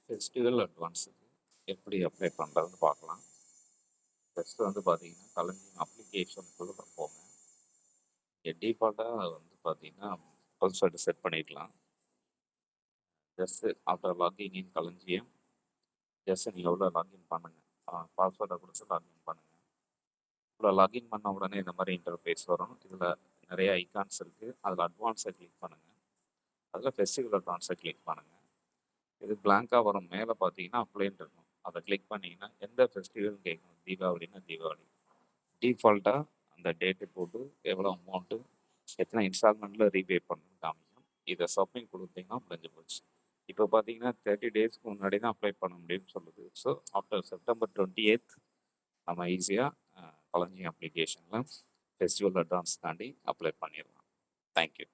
Festival அட்வான்ஸுக்கு எப்படி apply பண்ணுறதுன்னு பார்க்கலாம். ஃபஸ்ட்டு வந்து பார்த்தீங்கன்னா, களஞ்சியம் அப்ளிகேஷனுக்குள்ளே போங்க. டிஃபால்ட்டாக வந்து பார்த்தீங்கன்னா, பாஸ்வேர்டு செட் பண்ணிக்கலாம். ஜஸ்ட்டு ஆஃப்டர் லாகிங் இன் களஞ்சியம், ஜஸ்ட்டு நீங்கள் உள்ள லாகின் பண்ணுங்கள். பாஸ்வேர்டை கொடுத்து லாகின் பண்ணுங்கள். உள்ள லாகின் பண்ண உடனே இந்த மாதிரி இன்டர்ஃபேஸ் வரும். இதில் நிறைய ஐகான்ஸ் இருக்குது. அதில் அட்வான்ஸை கிளிக் பண்ணுங்கள். அதில் ஃபெஸ்டிவல் அட்வான்ஸை கிளிக் பண்ணுங்கள். இது பிளாங்காக வரும். மேலே பார்த்தீங்கன்னா அப்ளைன்னு இருக்கும். அதை கிளிக் பண்ணிங்கன்னா எந்த ஃபெஸ்டிவல்னு கேட்கும். தீபாவளினா தீபாவளி. டிஃபால்ட்டாக அந்த டேட்டு போட்டு எவ்வளோ அமௌண்ட்டு எத்தனை இன்ஸ்டால்மெண்ட்டில் ரீபே பண்ணணும்னு காமிக்கும். இதை சப்மிட் கொடுத்தீங்கன்னா முடிஞ்சு போச்சு. இப்போ பார்த்தீங்கன்னா 30 டேஸ்க்கு முன்னாடி தான் அப்ளை பண்ண முடியும்னு சொல்லுது. ஸோ ஆஃப்டர் செப்டம்பர் 28th நம்ம ஈஸியாக களஞ்சியம் அப்ளிகேஷனில் ஃபெஸ்டிவல் அட்வான்ஸ் தாண்டி அப்ளை பண்ணிடலாம். தேங்க்யூ.